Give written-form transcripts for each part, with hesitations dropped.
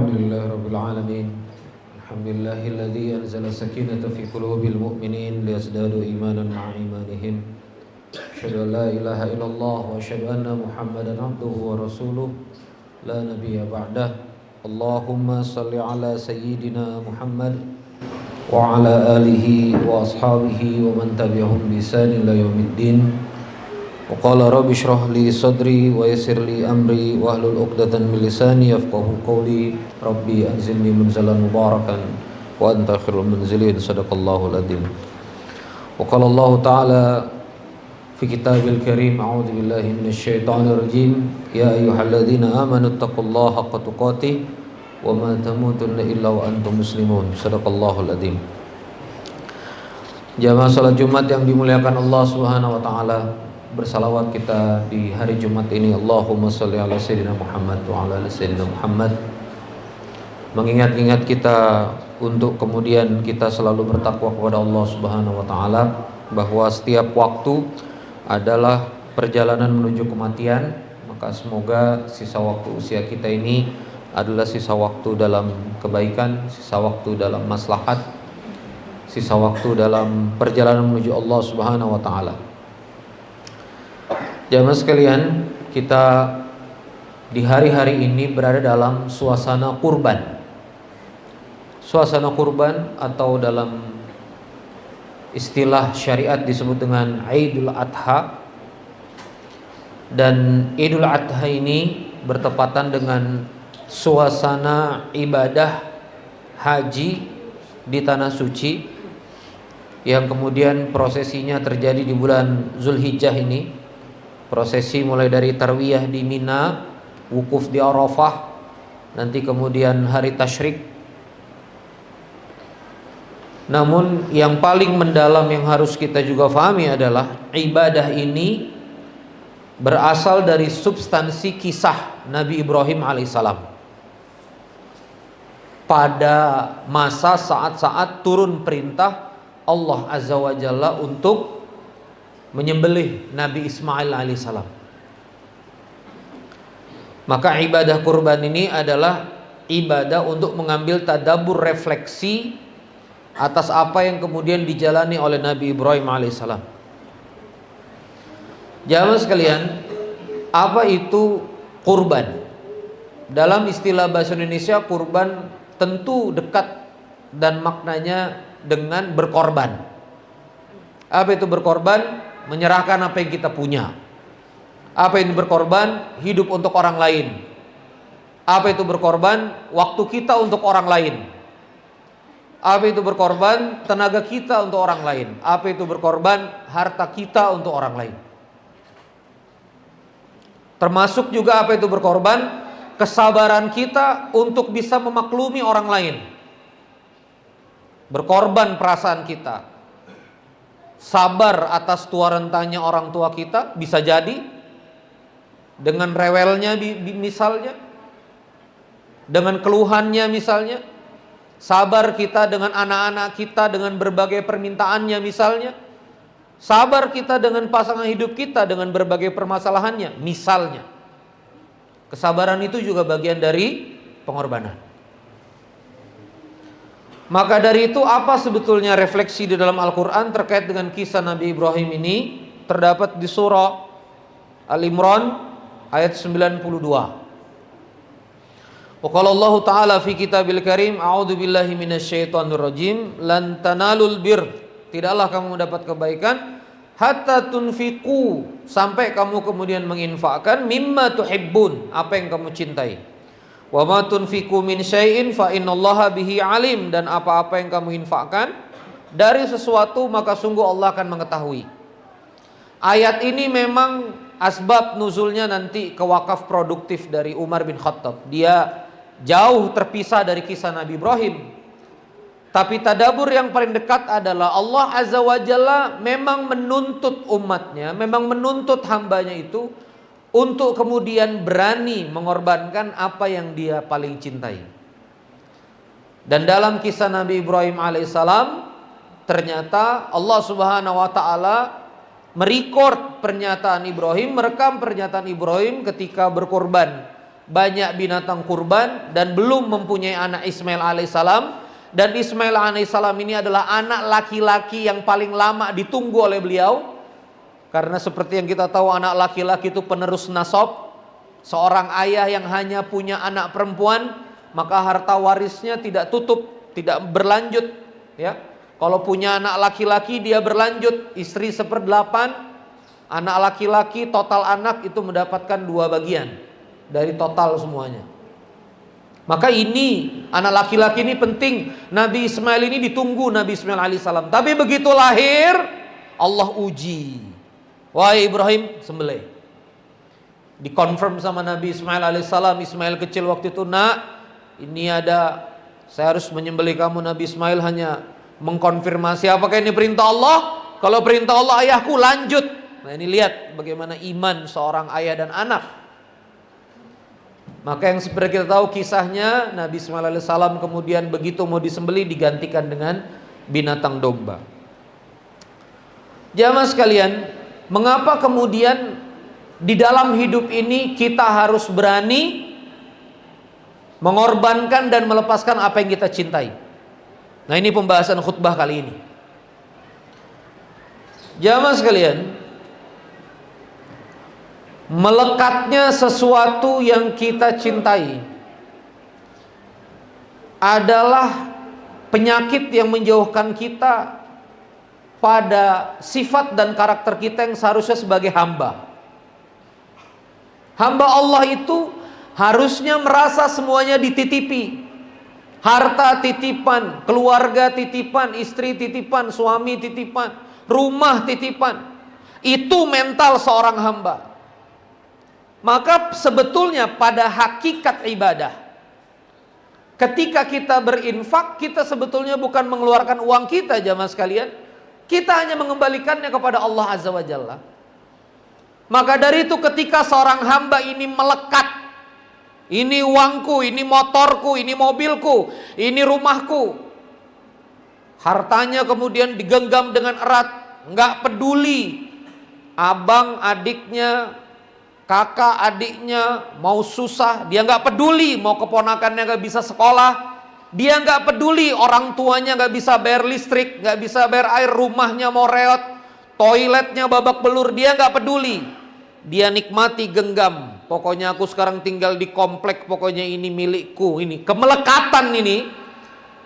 لله رب العالمين الحمد لله الذي أنزل السكينة في قلوب المؤمنين ليزدادوا إيمانا مع إيمانهم أشهد أن لا إله إلا الله وأشهد أن محمدا عبده ورسوله لا نبي بعده اللهم صل على سيدنا محمد وعلى آله وأصحابه ومن تبعهم بإحسان إلى يوم الدين وقال رب اشرح لي صدري ويسر لي أمري واحلل عقدة من لساني يفقهوا قولي ربي أنزلني منزلا مباركا وأنت خير المنزلين صدق الله العظيم وقال الله تعالى في كتاب الكريم أعوذ بالله من الشيطان الرجيم يا أيها الذين آمنوا اتقوا الله حق تقاته وما تموتن إلا وأنتم مسلمون صدق الله العظيم. Jamaah salat Jumat yang dimuliakan Allah Subhanahu wa taala, bersalawat kita di hari Jumat ini Allahumma sholli ala sayyidina Muhammad wa ala ali sayyidina Muhammad. Mengingat-ingat kita untuk kemudian kita selalu bertakwa kepada Allah Subhanahu wa taala, bahwa setiap waktu adalah perjalanan menuju kematian. Maka semoga sisa waktu usia kita ini adalah sisa waktu dalam kebaikan, sisa waktu dalam maslahat, sisa waktu dalam perjalanan menuju Allah Subhanahu wa taala. Jamaah sekalian, kita di hari-hari ini berada dalam suasana kurban. Suasana kurban atau dalam istilah syariat disebut dengan Idul Adha. Dan Idul Adha ini bertepatan dengan suasana ibadah haji di tanah suci, yang kemudian prosesinya terjadi di bulan Zulhijjah ini. Prosesi mulai dari tarwiyah di Mina, wukuf di Arafah, nanti kemudian hari tasyrik. Namun yang paling mendalam yang harus kita juga fahami adalah ibadah ini berasal dari substansi kisah Nabi Ibrahim alaihissalam. Pada masa saat-saat turun perintah Allah Azza wa Jalla untuk menyembelih Nabi Ismail alaihissalam. Maka ibadah kurban ini adalah ibadah untuk mengambil tadabbur, refleksi atas apa yang kemudian dijalani oleh Nabi Ibrahim alaihissalam. Jamaah sekalian, apa itu kurban? Dalam istilah bahasa Indonesia, kurban tentu dekat dan maknanya dengan berkorban. Apa itu berkorban? Menyerahkan apa yang kita punya. Apa itu berkorban? Hidup untuk orang lain. Apa itu berkorban? Waktu kita untuk orang lain. Apa itu berkorban? Tenaga kita untuk orang lain. Apa itu berkorban? Harta kita untuk orang lain. Termasuk juga apa itu berkorban? Kesabaran kita untuk bisa memaklumi orang lain. Berkorban perasaan kita, sabar atas tua rentanya orang tua kita, bisa jadi dengan rewelnya misalnya, dengan keluhannya misalnya. Sabar kita dengan anak-anak kita, dengan berbagai permintaannya misalnya. Sabar kita dengan pasangan hidup kita, dengan berbagai permasalahannya misalnya. Kesabaran itu juga bagian dari pengorbanan. Maka dari itu, apa sebetulnya refleksi di dalam Al-Quran terkait dengan kisah Nabi Ibrahim ini? Terdapat di surah Al-Imran ayat 92. Waqala Allah Ta'ala fi kitabil karim, a'udzu billahi minasyaitonir rajim, lan tanalul bir, tidaklah kamu mendapat kebaikan hatta tunfiqu, sampai kamu kemudian menginfakkan, mimma tuhibbun, apa yang kamu cintai. Wa ma tunfiqu min syai'in fa innallaha bihi alim, dan apa-apa yang kamu infakkan dari sesuatu maka sungguh Allah akan mengetahui. Ayat ini memang asbab nuzulnya nanti ke wakaf produktif dari Umar bin Khattab. Dia jauh terpisah dari kisah Nabi Ibrahim. Tapi tadabur yang paling dekat adalah Allah Azza wa Jalla memang menuntut umatnya, memang menuntut hambanya itu untuk kemudian berani mengorbankan apa yang dia paling cintai. Dan dalam kisah Nabi Ibrahim alaihissalam, ternyata Allah Subhanahu wa taala merekam pernyataan Ibrahim ketika berkorban banyak binatang kurban dan belum mempunyai anak Ismail alaihissalam. Dan Ismail alaihissalam ini adalah anak laki-laki yang paling lama ditunggu oleh beliau. Karena seperti yang kita tahu, anak laki-laki itu penerus nasab. Seorang ayah yang hanya punya anak perempuan, maka harta warisnya tidak tutup, tidak berlanjut, ya. Kalau punya anak laki-laki dia berlanjut, istri 1/8, anak laki-laki total anak itu mendapatkan 2 bagian dari total semuanya. Maka ini anak laki-laki ini penting. Nabi Ismail ini ditunggu Nabi Ismail alaihissalam. Tapi begitu lahir, Allah uji. Wahai Ibrahim, sembelih. Dikonfirm sama Nabi Ismail alaihissalam. Ismail kecil waktu itu, nak, ini ada, saya harus menyembelih kamu. Nabi Ismail hanya mengkonfirmasi, apakah ini perintah Allah? Kalau perintah Allah, ayahku, lanjut. Nah, ini lihat bagaimana iman seorang ayah dan anak. Maka yang seperti kita tahu kisahnya, Nabi Ismail alaihissalam kemudian begitu mau disembelih digantikan dengan binatang domba. Jamaah sekalian, mengapa kemudian di dalam hidup ini kita harus berani mengorbankan dan melepaskan apa yang kita cintai? Nah, ini pembahasan khutbah kali ini. Jamaah sekalian, melekatnya sesuatu yang kita cintai adalah penyakit yang menjauhkan kita pada sifat dan karakter kita yang seharusnya sebagai hamba. Hamba Allah itu harusnya merasa semuanya dititipi. Harta titipan, keluarga titipan, istri titipan, suami titipan, rumah titipan. Itu mental seorang hamba. Maka sebetulnya pada hakikat ibadah, ketika kita berinfak, kita sebetulnya bukan mengeluarkan uang kita, jamaah sekalian. Kita hanya mengembalikannya kepada Allah Azza wa Jalla. Maka dari itu ketika seorang hamba ini melekat, ini uangku, ini motorku, ini mobilku, ini rumahku, hartanya kemudian digenggam dengan erat, nggak peduli abang adiknya, kakak adiknya mau susah, dia nggak peduli. Mau keponakannya nggak bisa sekolah, dia nggak peduli. Orang tuanya nggak bisa bayar listrik, nggak bisa bayar air, rumahnya mau reot, toiletnya babak belur, dia nggak peduli. Dia nikmati, genggam. Pokoknya aku sekarang tinggal di komplek, pokoknya ini milikku. Ini kemelekatan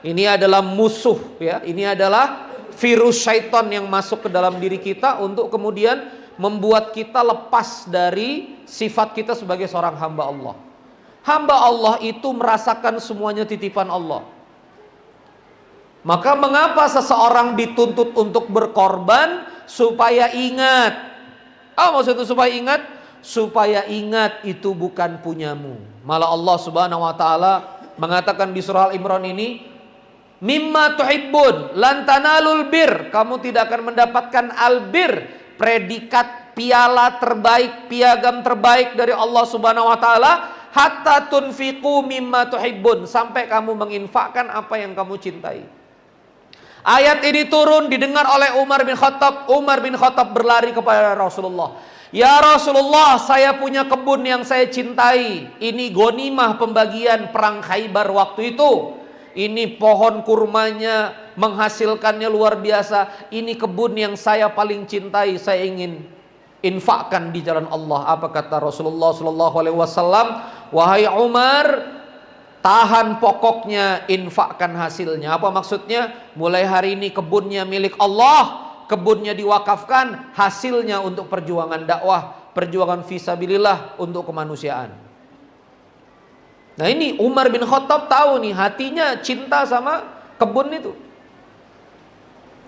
ini adalah musuh, ya. Ini adalah virus syaitan yang masuk ke dalam diri kita untuk kemudian membuat kita lepas dari sifat kita sebagai seorang hamba Allah. Hamba Allah itu merasakan semuanya titipan Allah. Maka mengapa seseorang dituntut untuk berkorban? Supaya ingat. Maksudnya supaya ingat? Supaya ingat itu bukan punyamu. Malah Allah Subhanahu wa taala mengatakan di surah Al-Imran ini, mimma tuhibbun lan tanalul bir. Kamu tidak akan mendapatkan albir, predikat piala terbaik, piagam terbaik dari Allah Subhanahu wa taala, hatta tunfiqu mimma tuhibbun, sampai kamu menginfakkan apa yang kamu cintai. Ayat ini turun didengar oleh Umar bin Khattab. Umar bin Khattab berlari kepada Rasulullah. Ya Rasulullah, saya punya kebun yang saya cintai. Ini ghanimah pembagian perang Khaybar waktu itu. Ini pohon kurmanya menghasilkannya luar biasa. Ini kebun yang saya paling cintai, saya ingin infakkan di jalan Allah. Apa kata Rasulullah sallallahu alaihi wasallam? Wahai Umar, tahan pokoknya, infakkan hasilnya. Apa maksudnya? Mulai hari ini kebunnya milik Allah, kebunnya diwakafkan, hasilnya untuk perjuangan dakwah, perjuangan fisabilillah, untuk kemanusiaan. Nah, ini Umar bin Khattab tahu nih, hatinya cinta sama kebun itu.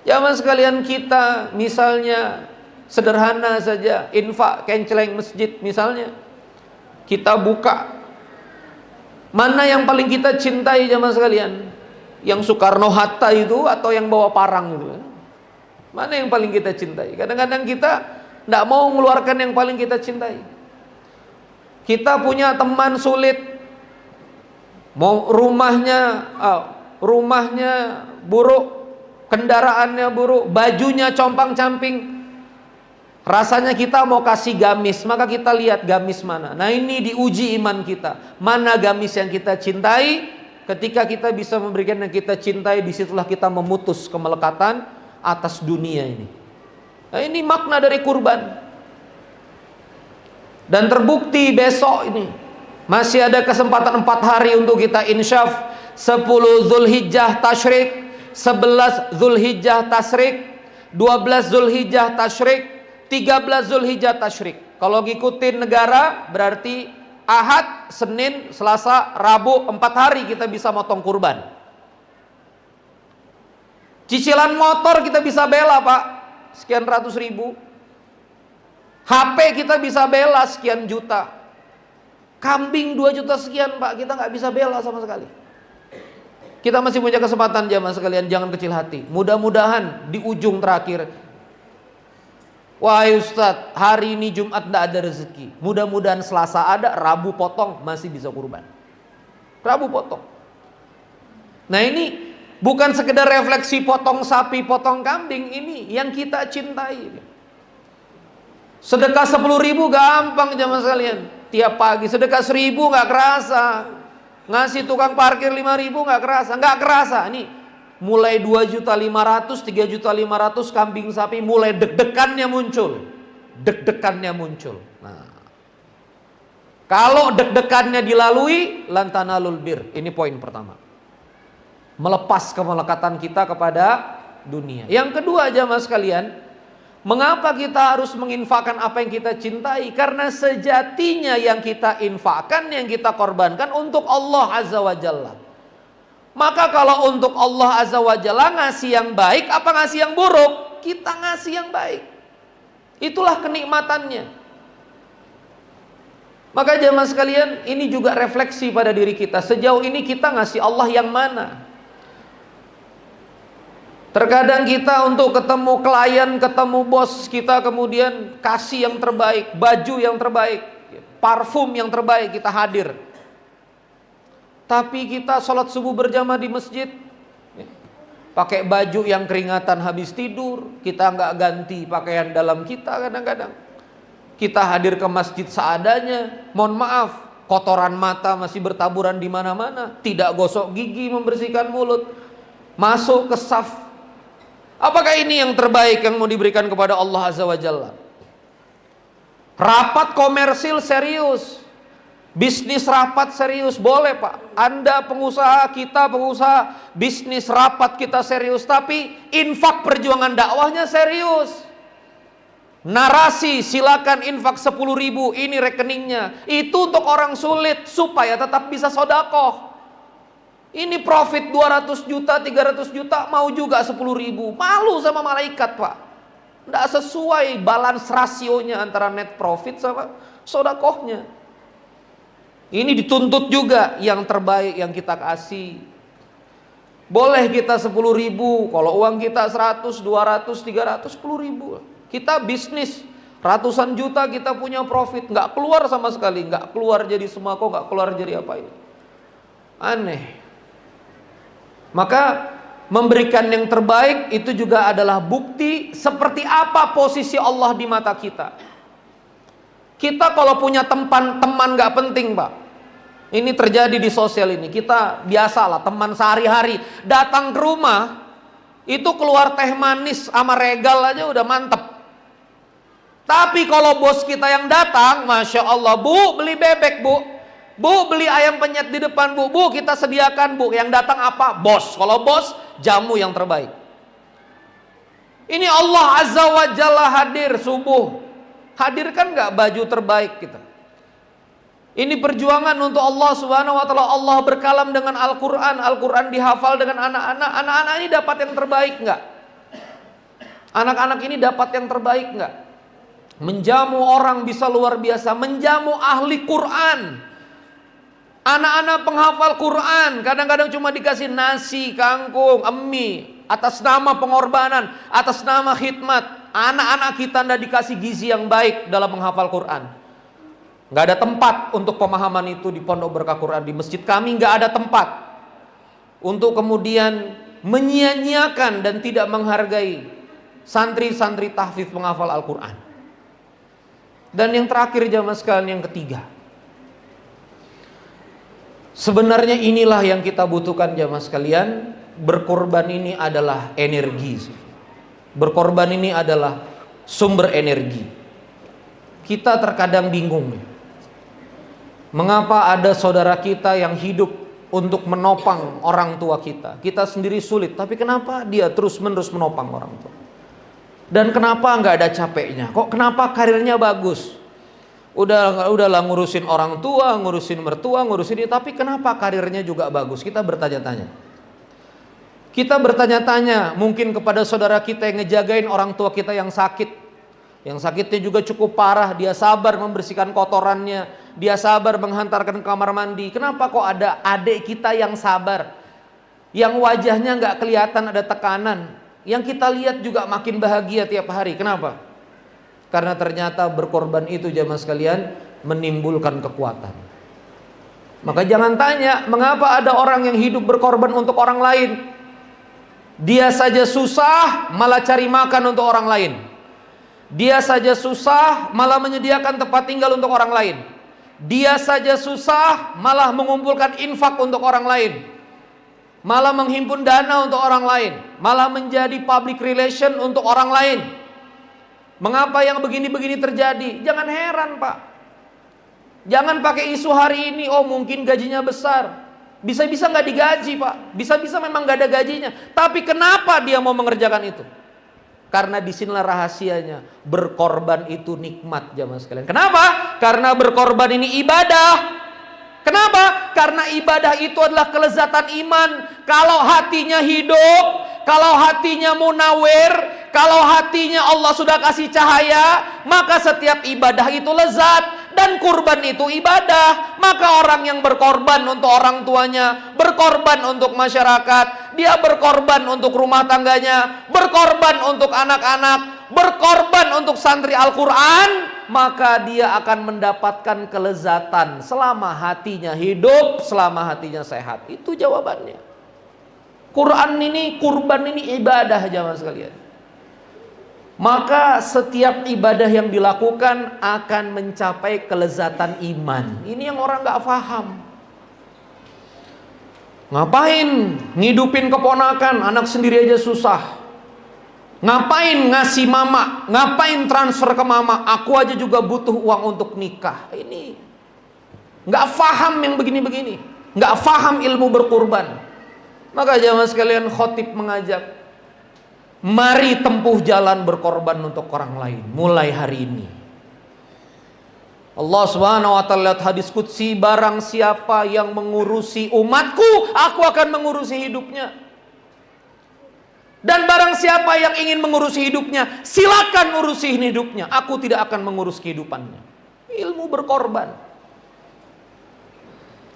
Jamaah sekalian, kita misalnya sederhana saja, infak kenceleng masjid misalnya, kita buka, mana yang paling kita cintai jamaah sekalian? Yang Soekarno-Hatta itu atau yang bawa parang itu? Mana yang paling kita cintai? Kadang-kadang kita tidak mau mengeluarkan yang paling kita cintai. Kita punya teman sulit, mau rumahnya buruk, kendaraannya buruk, bajunya compang-camping, Rasanya kita mau kasih gamis, maka kita lihat gamis mana. Nah, ini diuji iman kita. Mana gamis yang kita cintai? Ketika kita bisa memberikan yang kita cintai, disitulah kita memutus kemelekatan atas dunia ini. Nah, ini makna dari kurban. Dan terbukti besok ini masih ada kesempatan 4 hari untuk kita insyaf. 10 Zulhijjah Tasyrik, 11 Zulhijjah Tasyrik, 12 Zulhijjah Tasyrik, 13 Zulhijjah Tasyrik. Kalau ngikutin negara berarti Ahad, Senin, Selasa, Rabu, 4 hari kita bisa motong kurban. Cicilan motor kita bisa bela, Pak, sekian ratus ribu. HP kita bisa bela sekian juta. Kambing 2 juta sekian, Pak, kita nggak bisa bela sama sekali. Kita masih punya kesempatan, jamaah sekalian, jangan kecil hati. Mudah-mudahan di ujung terakhir, wahai Ustadz, hari ini Jumat tidak ada rezeki. Mudah-mudahan Selasa ada, Rabu potong, masih bisa kurban. Rabu potong. Nah, ini bukan sekedar refleksi potong sapi, potong kambing, ini yang kita cintai. Sedekah 10.000 gampang, jamaah sekalian. Tiap pagi sedekah 1.000 nggak kerasa. Ngasih tukang parkir 5.000 nggak kerasa, nggak kerasa. Ini mulai 2.500.000, 3.500.000 kambing sapi, mulai deg-degannya muncul. Deg-degannya muncul. Nah, kalau deg-degannya dilalui, lantanalul bir. Ini poin pertama. Melepas kemelekatan kita kepada dunia. Yang kedua, jamaah sekalian, mengapa kita harus menginfakkan apa yang kita cintai? Karena sejatinya yang kita infakkan, yang kita korbankan untuk Allah Azza wa Jalla. Maka kalau untuk Allah Azza wa Jalla ngasih yang baik, apa ngasih yang buruk? Kita ngasih yang baik. Itulah kenikmatannya. Maka jemaah sekalian, ini juga refleksi pada diri kita. Sejauh ini kita ngasih Allah yang mana? Terkadang kita untuk ketemu klien, ketemu bos, kita kemudian kasih yang terbaik, baju yang terbaik, parfum yang terbaik, kita hadir. Tapi kita sholat subuh berjamaah di masjid, pakai baju yang keringatan habis tidur, kita nggak ganti pakaian dalam kita kadang-kadang. Kita hadir ke masjid seadanya, mohon maaf, kotoran mata masih bertaburan di mana-mana, tidak gosok gigi membersihkan mulut, masuk ke saf. Apakah ini yang terbaik yang mau diberikan kepada Allah Azza wa Jalla? Rapat komersil serius, bisnis rapat serius, boleh Pak. Anda pengusaha, kita pengusaha, bisnis rapat kita serius, tapi infak perjuangan dakwahnya serius. Narasi silakan infak 10.000, ini rekeningnya. Itu untuk orang sulit supaya tetap bisa sodakoh. Ini profit 200 juta, 300 juta, mau juga 10.000. Malu sama malaikat, Pak. Tidak sesuai balance rasionya antara net profit sama sodakohnya. Ini dituntut juga yang terbaik yang kita kasih. Boleh kita 10.000, kalau uang kita 100, 200, 300, 10.000. Kita bisnis ratusan juta, kita punya profit, nggak keluar sama sekali, nggak keluar jadi sembako, nggak keluar jadi apa ini. Aneh. Maka memberikan yang terbaik itu juga adalah bukti seperti apa posisi Allah di mata kita. Kita kalau punya teman nggak penting, Pak. Ini terjadi di sosial ini. Kita biasalah teman sehari-hari datang ke rumah, itu keluar teh manis sama regal aja udah mantep. Tapi kalau bos kita yang datang, Masya Allah, Bu beli bebek Bu, Bu beli ayam penyet di depan Bu, Bu kita sediakan Bu. Yang datang apa? Bos. Kalau bos, jamu yang terbaik. Ini Allah Azza wa Jalla hadir subuh. Hadirkan nggak baju terbaik kita? Ini perjuangan untuk Allah Subhanahu wa Ta'ala. Allah berkalam dengan Al-Quran, Al-Quran dihafal dengan anak-anak. Anak-anak ini dapat yang terbaik nggak? Anak-anak ini dapat yang terbaik nggak? Menjamu orang bisa luar biasa, menjamu ahli Quran. Anak-anak penghafal Quran kadang-kadang cuma dikasih nasi, kangkung, mie, atas nama pengorbanan, atas nama khidmat. Anak-anak kita tidak dikasih gizi yang baik dalam menghafal Quran. Nggak ada tempat untuk pemahaman itu di Pondok Berkah Quran. Di masjid kami nggak ada tempat untuk kemudian menyia-nyiakan dan tidak menghargai santri-santri tahfidz penghafal Al-Quran. Dan yang terakhir jamaah sekalian, yang ketiga, sebenarnya inilah yang kita butuhkan jamaah sekalian. Berkorban ini adalah energi. Berkorban ini adalah sumber energi. Kita terkadang bingung, mengapa ada saudara kita yang hidup untuk menopang orang tua kita. Kita sendiri sulit, tapi kenapa dia terus-menerus menopang orang tua? Dan kenapa nggak ada capeknya? Kok kenapa karirnya bagus? Udahlah ngurusin orang tua, ngurusin mertua, ngurusin dia, tapi kenapa karirnya juga bagus? Kita bertanya-tanya. Kita bertanya-tanya mungkin kepada saudara kita yang ngejagain orang tua kita yang sakit. Yang sakitnya juga cukup parah, dia sabar membersihkan kotorannya, dia sabar menghantarkan ke kamar mandi. Kenapa kok ada adik kita yang sabar, yang wajahnya nggak kelihatan ada tekanan, yang kita lihat juga makin bahagia tiap hari? Kenapa? Karena ternyata berkorban itu jamaah sekalian menimbulkan kekuatan. Maka jangan tanya mengapa ada orang yang hidup berkorban untuk orang lain. Dia saja susah malah cari makan untuk orang lain. Dia saja susah malah menyediakan tempat tinggal untuk orang lain. Dia saja susah malah mengumpulkan infak untuk orang lain, malah menghimpun dana untuk orang lain, malah menjadi public relation untuk orang lain. Mengapa yang begini-begini terjadi? Jangan heran Pak. Jangan pakai isu hari ini, oh mungkin gajinya besar. Bisa-bisa gak digaji Pak. Bisa-bisa memang gak ada gajinya. Tapi kenapa dia mau mengerjakan itu? Karena disinilah rahasianya. Berkorban itu nikmat jamaah sekalian. Kenapa? Karena berkorban ini ibadah. Kenapa? Karena ibadah itu adalah kelezatan iman. Kalau hatinya hidup, kalau hatinya munawir, kalau hatinya Allah sudah kasih cahaya, maka setiap ibadah itu lezat. Dan kurban itu ibadah. Maka orang yang berkorban untuk orang tuanya, berkorban untuk masyarakat, dia berkorban untuk rumah tangganya, berkorban untuk anak-anak, berkorban untuk santri Al-Quran, maka dia akan mendapatkan kelezatan selama hatinya hidup, selama hatinya sehat. Itu jawabannya. Quran ini, kurban ini ibadah jamaah sekalian. Maka setiap ibadah yang dilakukan akan mencapai kelezatan iman. Ini yang orang gak paham. Ngapain ngidupin keponakan, anak sendiri aja susah. Ngapain ngasih mama, ngapain transfer ke mama, aku aja juga butuh uang untuk nikah. Ini gak paham yang begini-begini, gak paham ilmu berkurban. Maka jamaah sekalian, khotib mengajak, mari tempuh jalan berkorban untuk orang lain mulai hari ini. Allah Subhanahu wa taala lihat hadis qudsi, barang siapa yang mengurusi umatku, aku akan mengurusi hidupnya. Dan barang siapa yang ingin mengurusi hidupnya, silakan urusi hidupnya, aku tidak akan mengurus kehidupannya. Ilmu berkorban.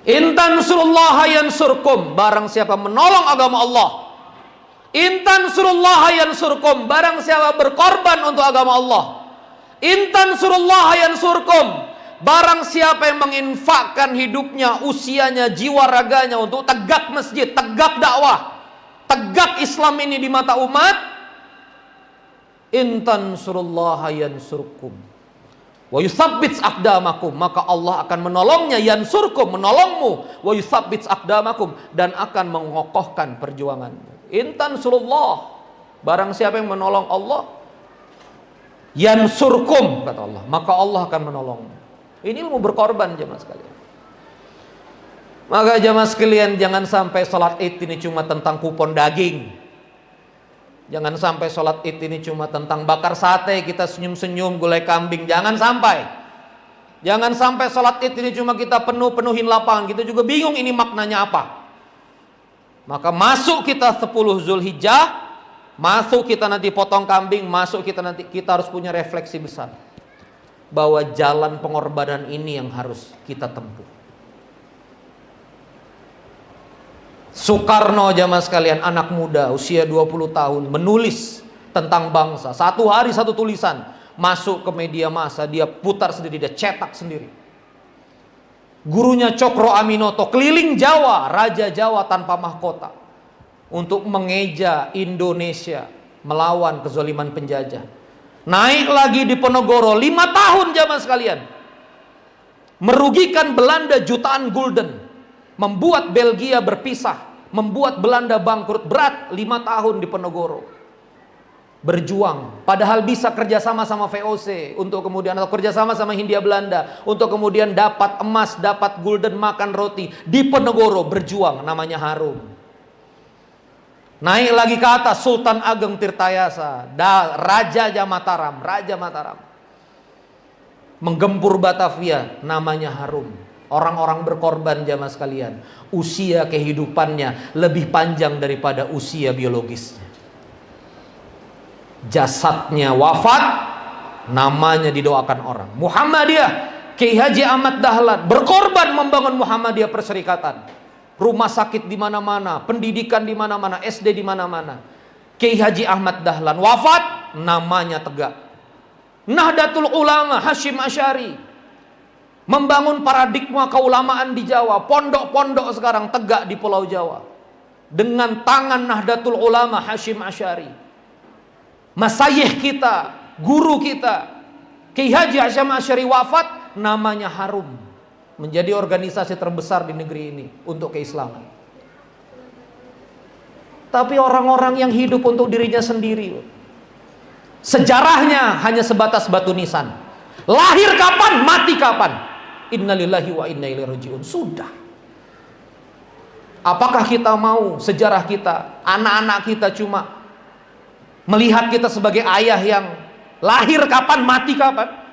Intan surullaha yansurkum, barang siapa menolong agama Allah, intan surullaha yansurkum, barang siapa berkorban untuk agama Allah, intan surullaha yansurkum, barang siapa yang menginfakkan hidupnya, usianya, jiwa raganya untuk tegak masjid, tegak dakwah, tegak Islam ini di mata umat, intan surullaha yansurkum wa yuthabbits aqdamakum, maka Allah akan menolongnya, yansurkum, menolongmu, wa yuthabbits aqdamakum, dan akan mengokohkan perjuanganmu. Intan surullah, barang siapa yang menolong Allah, yansurkum, kata Allah, maka Allah akan menolongmu. Ini ilmu berkorban jemaah sekalian. Maka jemaah sekalian, jangan sampai sholat id ini cuma tentang kupon daging. Jangan sampai sholat id ini cuma tentang bakar sate, kita senyum-senyum, gulai kambing. Jangan sampai. Jangan sampai sholat id ini cuma kita penuhin lapangan, kita juga bingung ini maknanya apa. Maka masuk kita 10 Zulhijjah, masuk kita nanti potong kambing, masuk kita nanti, kita harus punya refleksi besar bahwa jalan pengorbanan ini yang harus kita tempuh. Soekarno jamaah sekalian, anak muda usia 20 tahun, menulis tentang bangsa. Satu hari satu tulisan, masuk ke media massa, dia putar sendiri, dia cetak sendiri. Gurunya Cokro Aminoto keliling Jawa, Raja Jawa tanpa mahkota, untuk mengeja Indonesia melawan kezaliman penjajah. Naik lagi di Ponorogo 5 tahun jamaah sekalian. Merugikan Belanda jutaan gulden. Membuat Belgia berpisah. Membuat Belanda bangkrut. Berat 5 tahun di Ponorogo. Berjuang. Padahal bisa kerjasama sama VOC. Untuk kemudian, atau kerjasama sama Hindia Belanda. Untuk kemudian dapat emas, dapat gulden, makan roti. Di Ponorogo berjuang. Namanya harum. Naik lagi ke atas Sultan Ageng Tirtayasa, Raja Mataram, menggempur Batavia, namanya harum. Orang-orang berkorban jamaah sekalian. Usia kehidupannya lebih panjang daripada usia biologisnya. Jasadnya wafat, namanya didoakan orang. Muhammadiyah, Kiai Haji Ahmad Dahlan berkorban membangun Muhammadiyah Perserikatan. Rumah sakit di mana-mana, pendidikan di mana-mana, SD di mana-mana. Kiai Haji Ahmad Dahlan wafat, namanya tegak. Nahdlatul Ulama Hasyim Asy'ari membangun paradigma keulamaan di Jawa. Pondok-pondok sekarang tegak di Pulau Jawa dengan tangan Nahdlatul Ulama Hasyim Asy'ari. Masyayikh kita, guru kita, Kiai Haji Hasyim Asy'ari wafat, namanya harum. Menjadi organisasi terbesar di negeri ini untuk keislaman. Tapi orang-orang yang hidup untuk dirinya sendiri, sejarahnya hanya sebatas batu nisan. Lahir kapan, mati kapan. Innalillahi wa inna ilaihi raji'un. Sudah. Apakah kita mau sejarah kita, anak-anak kita cuma melihat kita sebagai ayah yang lahir kapan, mati kapan?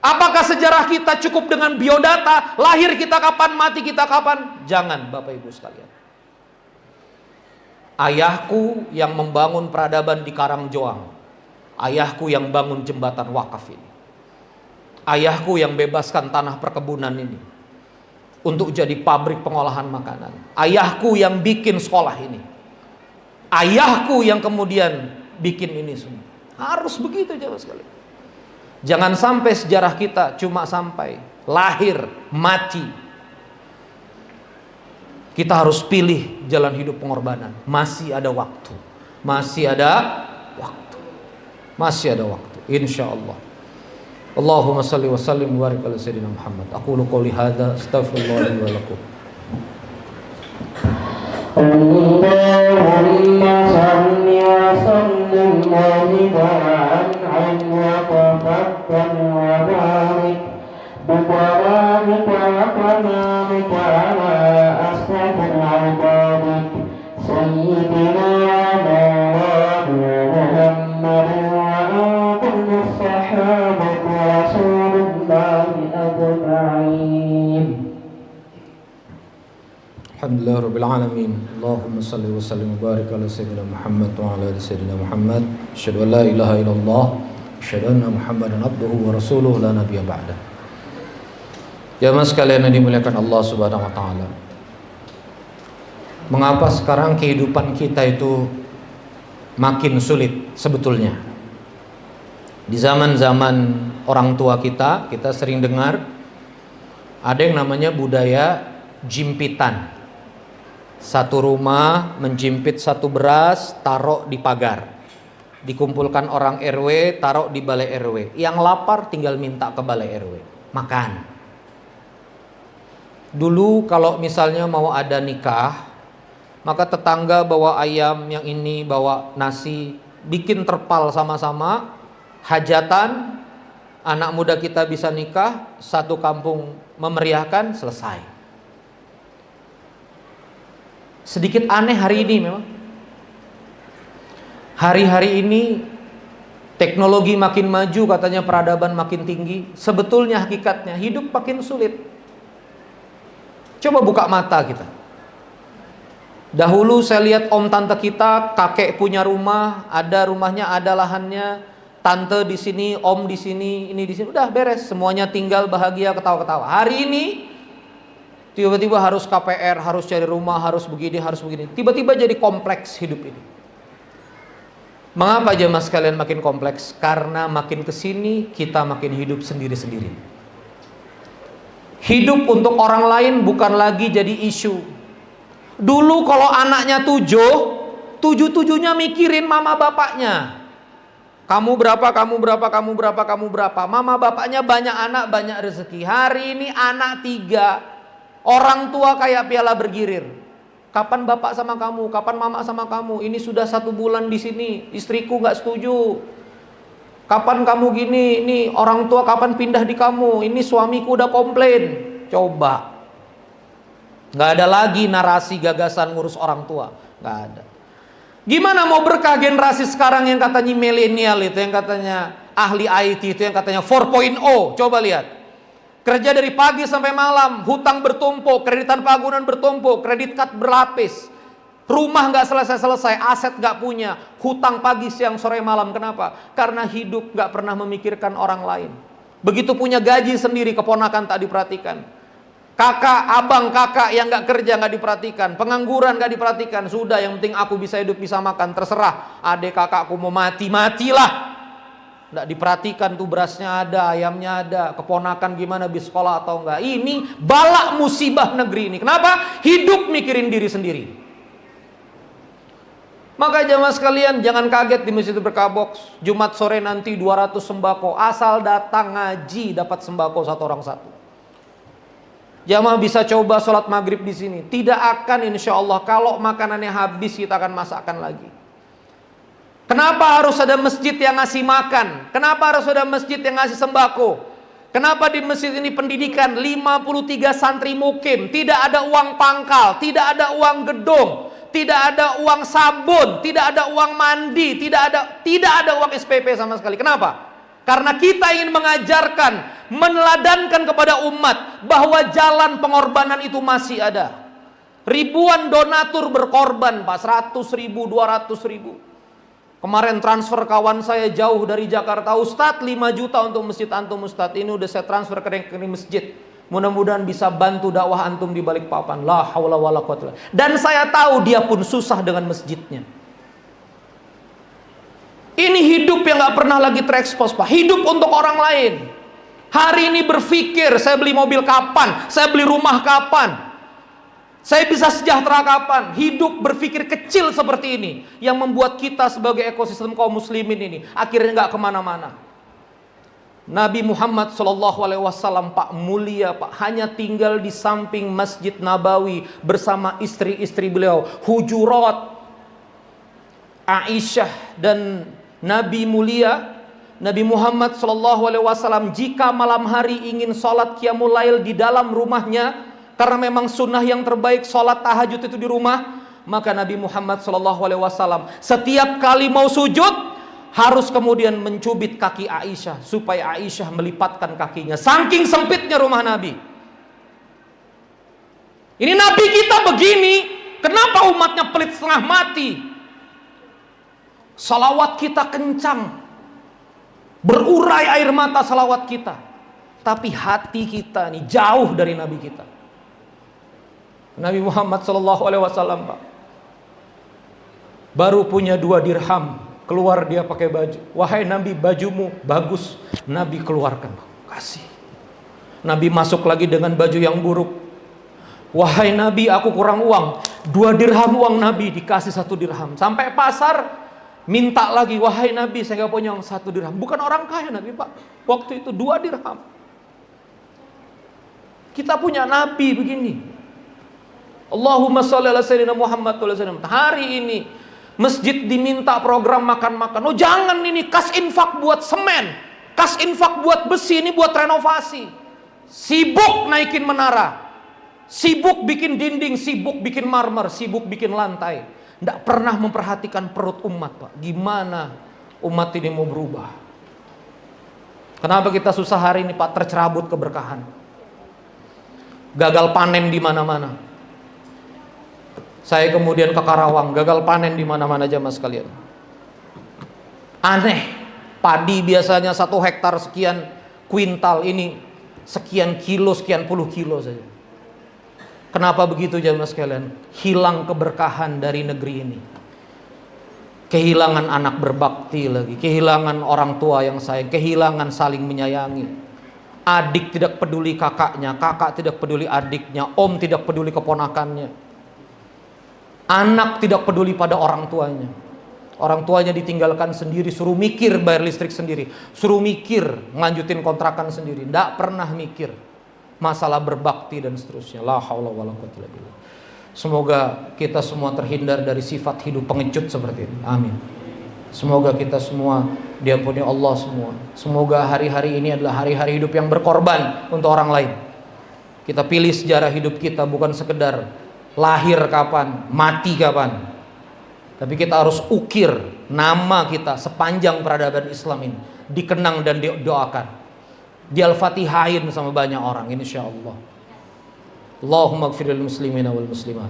Apakah sejarah kita cukup dengan biodata, lahir kita kapan, mati kita kapan? Jangan, Bapak Ibu sekalian. Ayahku yang membangun peradaban di Karangjoang, ayahku yang bangun jembatan wakaf ini, ayahku yang bebaskan tanah perkebunan ini untuk jadi pabrik pengolahan makanan, ayahku yang bikin sekolah ini, ayahku yang kemudian bikin ini semua. Harus begitu jemaah sekalian. Jangan sampai sejarah kita cuma sampai lahir, mati. Kita harus pilih jalan hidup pengorbanan. Masih ada waktu. Masih ada waktu. Masih ada waktu. Insyaallah. Allahumma salli wa sallim wa barik ala sayyidina Muhammad. Aqulu qouli hadza astaghfirullah li wa lakum. Allahumma salli wa sallim wa an'am wa tafaddal wa barik bi karamika wa kalamika ala ashrafil ibadik sayyidina Muhammad wa ala sahabati Rasulullah ajma'in. Alhamdulillah Rabbil Alamin. Allahumma salli wa sallim wa barik ala sayyidina Muhammad wa ala ali sayyidina Muhammad. Asyhadu an la ilaha illallah, asyhadu anna Muhammadan abduhu wa rasuluhu la nabiyya ba'da. Jamaah sekalian yang dimuliakan Allah Subhanahu wa taala. Mengapa sekarang kehidupan kita itu makin sulit sebetulnya? Di zaman-zaman orang tua kita sering dengar ada yang namanya budaya jimpitan. Satu rumah menjimpit satu beras, taruh di pagar. Dikumpulkan orang RW, taruh di balai RW. Yang lapar tinggal minta ke balai RW, makan. Dulu kalau misalnya mau ada nikah, maka tetangga bawa ayam, yang ini bawa nasi, bikin terpal sama-sama, hajatan, anak muda kita bisa nikah, satu kampung memeriahkan, selesai. Sedikit aneh hari ini memang. Hari-hari ini teknologi makin maju, katanya peradaban makin tinggi. Sebetulnya hakikatnya hidup makin sulit. Coba buka mata kita. Dahulu saya lihat om tante kita, kakek punya rumah, ada rumahnya, ada lahannya, tante di sini, om di sini, ini di sini, udah beres, semuanya tinggal bahagia ketawa-ketawa. Hari ini tiba-tiba harus KPR, harus cari rumah, harus begini, harus begini. Tiba-tiba jadi kompleks hidup ini. Mengapa jemaah sekalian makin kompleks? Karena makin kesini kita makin hidup sendiri-sendiri. Hidup untuk orang lain bukan lagi jadi isu. Dulu kalau anaknya tujuh-tujuhnya mikirin mama bapaknya. Kamu berapa, kamu berapa, kamu berapa, kamu berapa. Mama bapaknya banyak anak, banyak rezeki. Hari ini anak 3, orang tua kayak piala bergirir. Kapan bapak sama kamu? Kapan mama sama kamu? Ini sudah 1 bulan di sini, istriku nggak setuju. Kapan kamu gini? Ini orang tua kapan pindah di kamu? Ini suamiku udah komplain. Coba, nggak ada lagi narasi gagasan ngurus orang tua, nggak ada. Gimana mau berkah generasi sekarang yang katanya milenial itu, yang katanya ahli IT itu, yang katanya 4.0. Coba lihat, kerja dari pagi sampai malam, hutang bertumpuk, kreditan pagunan bertumpuk, kredit card berlapis, rumah nggak selesai-selesai, aset nggak punya, hutang pagi, siang, sore, malam. Kenapa? Karena hidup nggak pernah memikirkan orang lain. Begitu punya gaji sendiri, keponakan tak diperhatikan. Kakak, abang, kakak yang nggak kerja nggak diperhatikan, pengangguran nggak diperhatikan. Sudah, yang penting aku bisa hidup, bisa makan, terserah. Adik kakakku mau mati, matilah. Nggak diperhatikan tuh, berasnya ada, ayamnya ada, keponakan gimana, bisa sekolah atau enggak. Ini balak musibah negeri ini. Kenapa? Hidup mikirin diri sendiri. Maka jamaah sekalian, jangan kaget di Masjid Berkah Box Jumat sore nanti 200 sembako. Asal datang ngaji dapat sembako 1 orang 1. Jamaah bisa coba sholat maghrib di sini. Tidak akan, insya Allah, kalau makanannya habis kita akan masakkan lagi. Kenapa harus ada masjid yang ngasih makan? Kenapa harus ada masjid yang ngasih sembako? Kenapa di masjid ini pendidikan 53 santri mukim? Tidak ada uang pangkal, tidak ada uang gedung, tidak ada uang sabun, tidak ada uang mandi, tidak ada uang SPP sama sekali. Kenapa? Karena kita ingin mengajarkan, meneladankan kepada umat bahwa jalan pengorbanan itu masih ada. Ribuan donatur berkorban, Pak, 100.000, 200.000. Kemarin transfer kawan saya jauh dari Jakarta, Ustadz 5 juta untuk masjid antum Ustadz. Ini udah saya transfer ke rekening masjid. Mudah-mudahan bisa bantu dakwah antum di Balikpapan. La haula wala quwwata illa billah. Dan saya tahu dia pun susah dengan masjidnya. Ini hidup yang gak pernah lagi terekspos, Pak. Hidup untuk orang lain. Hari ini berpikir, saya beli mobil kapan? Saya beli rumah kapan? Saya bisa sejahtera kapan? Hidup berpikir kecil seperti ini yang membuat kita sebagai ekosistem kaum muslimin ini akhirnya gak kemana-mana. Nabi Muhammad SAW, Pak, mulia, Pak, hanya tinggal di samping Masjid Nabawi bersama istri-istri beliau, Hujurat, Aisyah, dan Nabi mulia Nabi Muhammad SAW jika malam hari ingin sholat qiyamul lail di dalam rumahnya, karena memang sunnah yang terbaik sholat tahajud itu di rumah, maka Nabi Muhammad SAW setiap kali mau sujud harus kemudian mencubit kaki Aisyah supaya Aisyah melipatkan kakinya. Saking sempitnya rumah Nabi. Ini Nabi kita begini, kenapa umatnya pelit setengah mati? Salawat kita kencang, berurai air mata salawat kita, tapi hati kita nih jauh dari Nabi kita. Nabi Muhammad SAW, Pak, baru punya 2 dirham, keluar dia pakai baju. Wahai Nabi, bajumu bagus. Nabi keluarkan, kasih. Nabi masuk lagi dengan baju yang buruk. Wahai Nabi, aku kurang uang. 2 dirham uang Nabi, dikasih 1 dirham. Sampai pasar minta lagi, wahai Nabi, saya gak punya uang 1 dirham. Bukan orang kaya Nabi, Pak. Waktu itu 2 dirham. Kita punya Nabi begini. Allahumma sholli ala sayyidina Muhammad. Hari ini masjid diminta program makan-makan. Oh jangan, ini kas infak buat semen, kas infak buat besi, ini buat renovasi. Sibuk naikin menara, sibuk bikin dinding, sibuk bikin marmer, sibuk bikin lantai. Tidak pernah memperhatikan perut umat, Pak. Gimana umat ini mau berubah? Kenapa kita susah hari ini, Pak? Tercerabut keberkahan, gagal panen di mana-mana. Saya kemudian ke Karawang, gagal panen di mana-mana jamaah sekalian. Aneh, padi biasanya 1 hektar sekian kuintal, ini sekian kilo, sekian puluh kilo saja. Kenapa begitu jamaah sekalian? Hilang keberkahan dari negeri ini. Kehilangan anak berbakti lagi, kehilangan orang tua yang sayang, kehilangan saling menyayangi. Adik tidak peduli kakaknya, kakak tidak peduli adiknya, om tidak peduli keponakannya. Anak tidak peduli pada orang tuanya. Orang tuanya ditinggalkan sendiri, suruh mikir bayar listrik sendiri, suruh mikir ngelanjutin kontrakan sendiri, tidak pernah mikir masalah berbakti dan seterusnya. La haula wala quwwata illa billah. Semoga kita semua terhindar dari sifat hidup pengecut seperti ini. Amin. Semoga kita semua diampuni Allah semua. Semoga hari-hari ini adalah hari-hari hidup yang berkorban untuk orang lain. Kita pilih sejarah hidup kita bukan sekedar lahir kapan, mati kapan. Tapi kita harus ukir nama kita sepanjang peradaban Islam ini, dikenang dan didoakan. Di Al-Fatihain sama banyak orang, insyaallah. Allahumma ighfir lil muslimina wal muslimat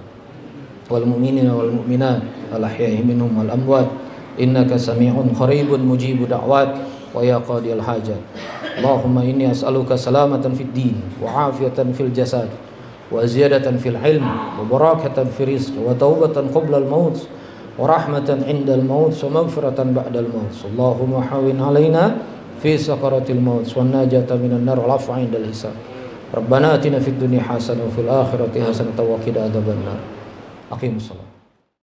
wal mu'minina wal mu'minat al ahya'i minhum wal amwat innaka sami'un qaribun mujibud da'wat wa ya qadiyal hajat. Allahumma inni as'aluka salamatan fid din wa afiyatan fil jasad wa ziyadatan fil ilm wa barakatan fil rizq wa taubatan qabla al maut wa rahmatan 'inda al maut wa maghfiratan ba'da al maut. Allahumma hawin 'alaina fi sakaratil maut wa najata minan nar wa 'afwa 'inda al hisab. Rabbana atina fid dunya hasanah wa fil akhirati hasanah wa qina adzabannar. Aqimus shalah.